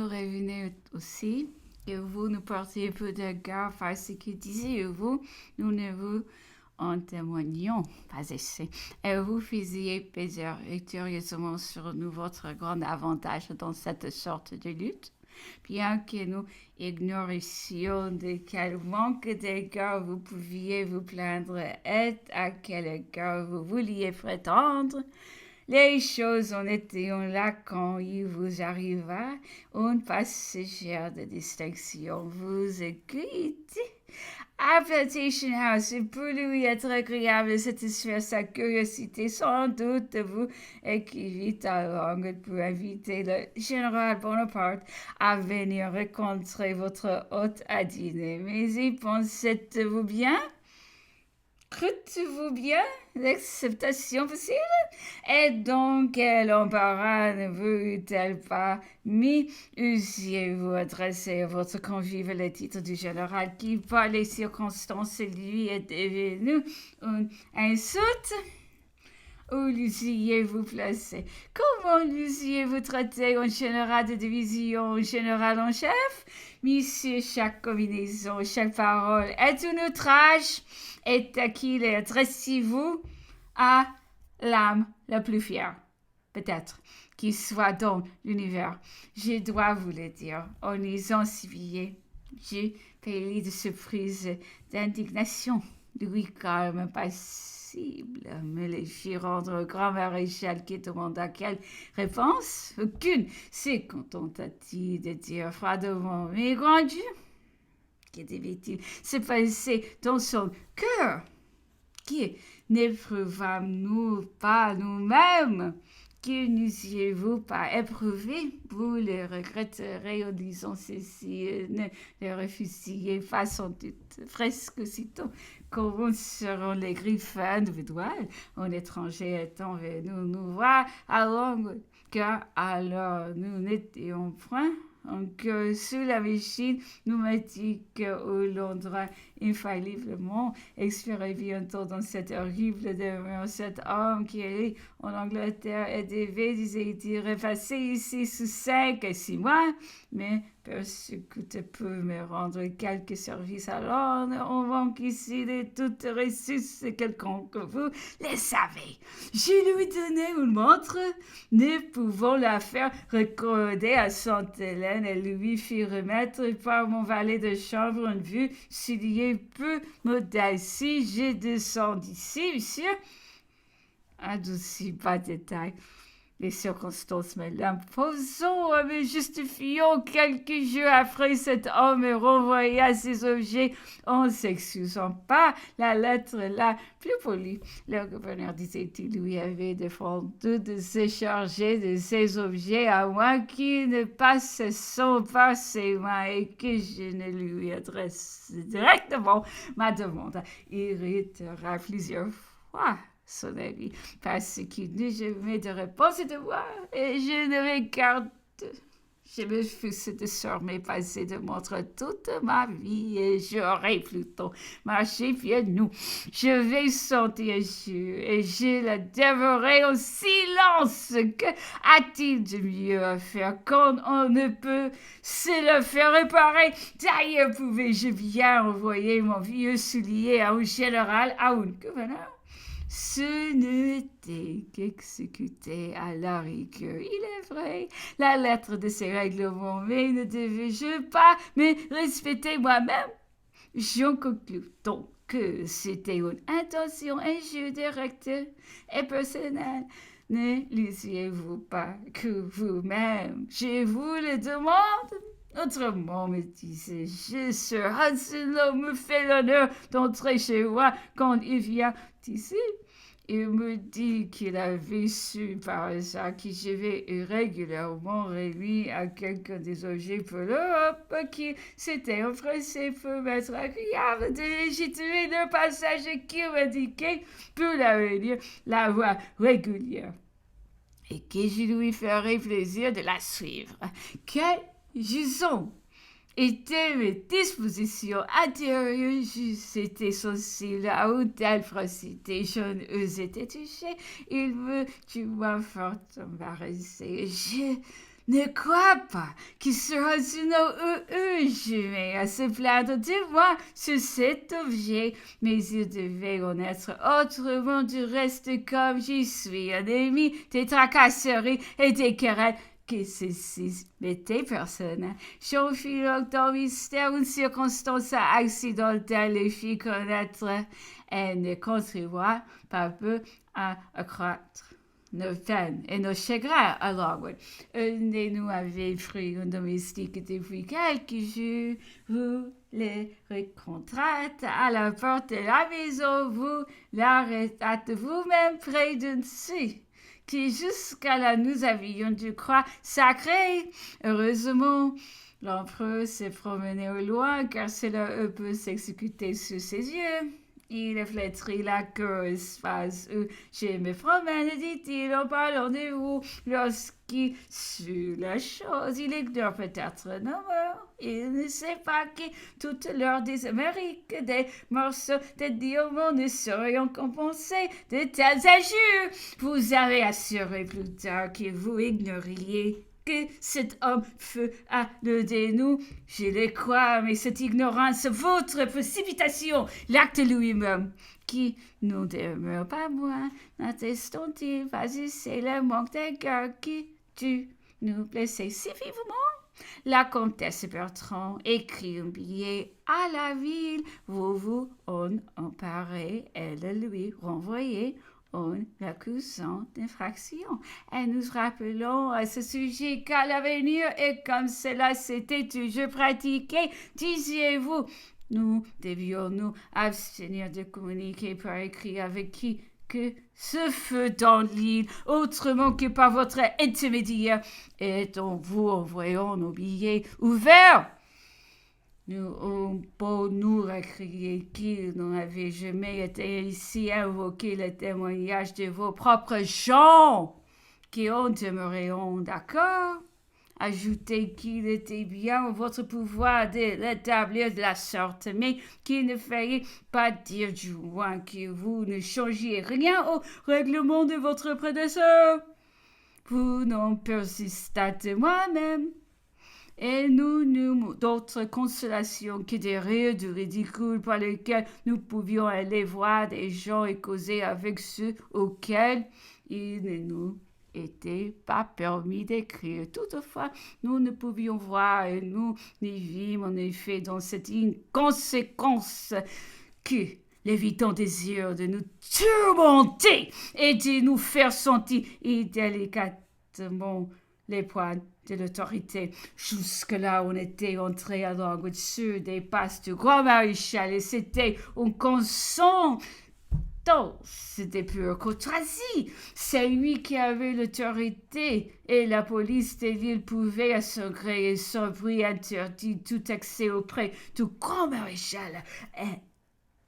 revenez aussi, et vous nous portiez peu de garde parce que disiez-vous, nous ne vous en témoignons pas assez. Et vous faisiez peser victorieusement sur nous votre grand avantage dans cette sorte de lutte. Bien que nous ignorissions de quel manque d'égard vous pouviez vous plaindre et à quel égard vous vouliez prétendre, les choses en étaient là quand il vous arriva une passagère de distinction vous écrite à Plantation House pour lui être agréable de satisfaire sa curiosité. Sans doute vous écrivit à langue pour inviter le général Bonaparte à venir rencontrer votre hôte à dîner. Mais y pensez-vous bien? Crûtes-vous bien l'acceptation possible? Et donc, quel embarras ne vous eût-elle pas mis eussiez-vous adressé à votre convive le titre du général qui, par les circonstances, lui est devenu une insulte? Où l'eussiez-vous placé? Comment l'eussiez-vous traité en général de division, en général en chef? Monsieur, chaque combinaison, chaque parole est un outrage, et à qui les adressez-vous? À l'âme la plus fière, peut-être, qui soit dans l'univers. Je dois vous le dire, en lisant ce billet, je péris de surprise, d'indignation. Louis calme, impassible, me les fit rendre au grand maréchal qui demanda quelle réponse? Aucune. Se contenta-t-il de dire froidement, mais grand Dieu, que devait-il se passer dans son cœur? Qui n'éprouvâmes-nous pas nous-mêmes? Que n'eussiez-vous pas éprouvé? Vous le regretterez en disant ceci, ne le refusiez pas sans doute. Presque aussitôt, comment seront les griffins de Vidoil, un étranger étant venu nous voir à Longwood, car alors nous n'étions point que sous la machine pneumatique où l'on doit infailliblement expirer bientôt dans cette horrible demeure. Cet homme qui est en Angleterre et devait, disait-il, repasser ici sous 5 et 6 mois, mais persécuter peut me rendre quelques services alors on manque ici de toute ressource quelconque, vous le savez. Je lui donnai une montre, ne pouvant la faire recorder à Sainte-Hélène, et lui fit remettre par mon valet de chambre une vue s'il y est peu modeste. Si je descends d'ici, monsieur, adoucis pas de détail. Les circonstances me l'imposant, me justifiant quelques jours après, cet homme me renvoya ses objets en s'excusant pas la lettre la plus polie. Le gouverneur, disait-il, lui avait défendu de se charger de ces objets à moins qu'il ne passe son par ses mains et que je ne lui adresse directement ma demande. Il irritera plusieurs fois son ami, parce qu'il n'a jamais de réponse de moi, et je ne regarde. Je me fusse désormais passer de montre toute ma vie, et j'aurai plutôt marché pieds nus. Je vais sortir sûr, et je la dévorerai au silence. Que a-t-il de mieux à faire quand on ne peut se le faire réparer? D'ailleurs, pouvais-je bien envoyer mon vieux soulier à un général, à un gouverneur? Ce n'était qu'exécuté à la rigueur, il est vrai, la lettre de ces règlements, mais ne devais-je pas me respecter moi-même? J'en conclus donc que c'était une intention injure directe et personnelle. Ne lisiez-vous pas que vous-même, je vous le demande? Autrement, me disais-je, ce Hudson me fait l'honneur d'entrer chez moi quand il vient ici. Il me dit qu'il avait su par hasard que j'avais régulièrement remis à quelqu'un des objets pour l'Europe, qui s'était empressé pour m'être agréable de légitimer le passage qui m'indiquait pour l'avenir la voie régulière, et que je lui ferais plaisir de la suivre. Quel jusant étaient mes dispositions antérieures, j'étais sensible à une telle procédé, je n'eus été touché, il me tua fort embarrassé. Je Ne crois pas qu'il sera une jamais à se plaindre de moi sur cet objet, mais il devait en être autrement du reste comme j'y suis un ennemi des tracasseries et des querelles que ceci m'était personnel. J'en fis longtemps mystère une circonstance accidentelle les fit connaître. Elle ne contribua pas peu à accroître nos peines et nos chagrins à Longwood. Un de nous avait pris un domestique depuis quelques jours. Vous les rencontrâtes à la porte de la maison. Vous l'arrêtâtes vous-même près d'un seuil qui jusqu'à là nous avions dû croire sacré. Heureusement, l'empereur s'est promené au loin car cela peut s'exécuter sous ses yeux. Il flétrit la grosse phase où je me promène, dit-il en parlant de vous. Lorsqu'il sut la chose, il ignore peut-être nos morts. Il ne sait pas que toute l'heure des Amériques, des morceaux de diamants ne serions compensés de telles injures. Vous avez assuré plus tard que vous ignoriez que cet homme fut à le dénou. Je le crois, mais cette ignorance, votre précipitation, l'acte lui-même, qui nous demeure pas moins, n'attestons-ils pas c'est le manque de cœur qui tue nous blesser si vivement? La comtesse Bertrand écrit un billet à la ville, vous en emparez et le lui renvoyez en l'accusant d'infraction. Et nous rappelons à ce sujet qu'à l'avenir, et comme cela s'était toujours pratiqué, disiez-vous, nous devions nous abstenir de communiquer par écrit avec qui que ce feu dans l'île, autrement que par votre intermédiaire, et dont vous envoyons nos billets ouverts. Nous avons beau nous récrier qu'il n'avait jamais été ici invoquer le témoignage de vos propres gens, qui ont demeuré d'accord. Ajoutez qu'il était bien en votre pouvoir de l'établir de la sorte, mais qu'il ne fallait pas dire du moins que vous ne changiez rien au règlement de votre prédécesseur. Vous n'en persistâtes moi-même. Et nous n'eûmes d'autre consolation que des rires du ridicule par lesquels nous pouvions aller voir des gens et causer avec ceux auxquels il ne nous était pas permis d'écrire. Toutefois, nous ne pouvions voir et nous n'y vîmes en effet dans cette inconséquence que l'évident désir de nous tourmenter et de nous faire sentir indélicatement les points de l'autorité. Jusque-là, on était entré à Longwood sur des passes du grand maréchal et c'était un consent. C'était pure courtoisie. C'est lui qui avait l'autorité et la police des villes pouvait à son gré et sans bruit interdire tout accès auprès du grand maréchal et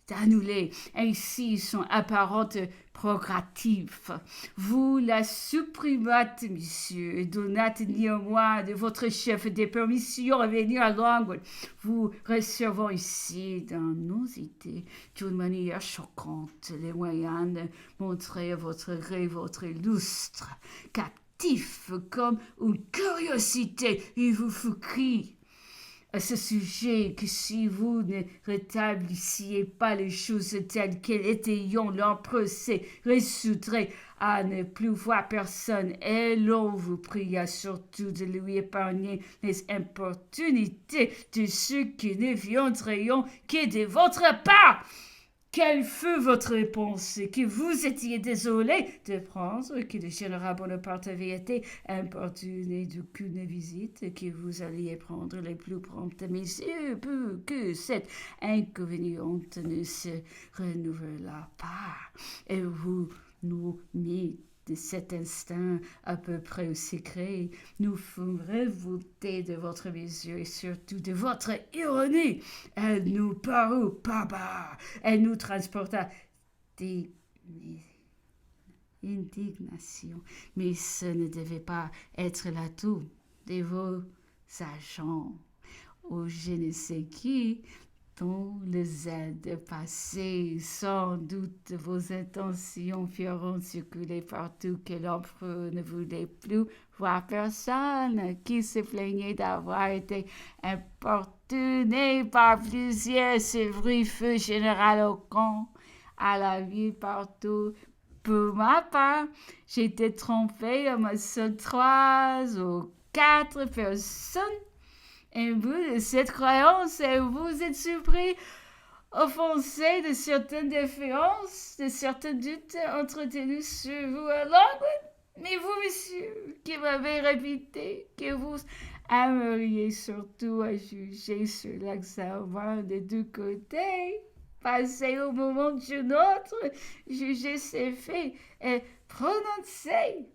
d'annuler ainsi son apparente prérogative. Vous la supprimâtes, monsieur, et donnâtes néanmoins de votre chef des permissions à venir à Longwood. Vous recevons ici, dans nos idées, d'une manière choquante, les moyens de montrer à votre gré votre lustre, captif comme une curiosité, il vous faut crier à ce sujet que si vous ne rétablissiez pas les choses telles qu'elles étaient, l'empereur se résoudrait à ne plus voir personne et l'on vous pria surtout de lui épargner les importunités de ceux qui ne viendraient que de votre part. Quelle fut votre réponse? Que vous étiez désolé de prendre, que le général Bonaparte avait été importuné d'aucune visite, que vous alliez prendre les plus promptes mesures pour que cette inconvéniente ne se renouvela pas. Et vous nous mîtes de cet instant à peu près au secret, nous fûmes révoltés de votre mesure et surtout de votre ironie. Elle nous parut barbare, elle nous transporta d'indignation, mais ce ne devait pas être l'atout de vos agents ou je ne sais qui, dont le zèle de passé, sans doute vos intentions feront circuler partout que l'empereur ne voulait plus voir personne qui se plaignait d'avoir été importuné par plusieurs feu général au camp, à la vie partout. Pour ma part, j'étais trompée à ma seule 3 ou 4 personnes. Et vous, de cette croyance, vous êtes surpris, offensé de certaines défiances, de certains doutes entretenus sur vous alors. Mais vous, monsieur, qui m'avez répété que vous aimeriez surtout à juger sur l'examen des deux côtés, passer au moment d'une autre, juger ses faits et prononcer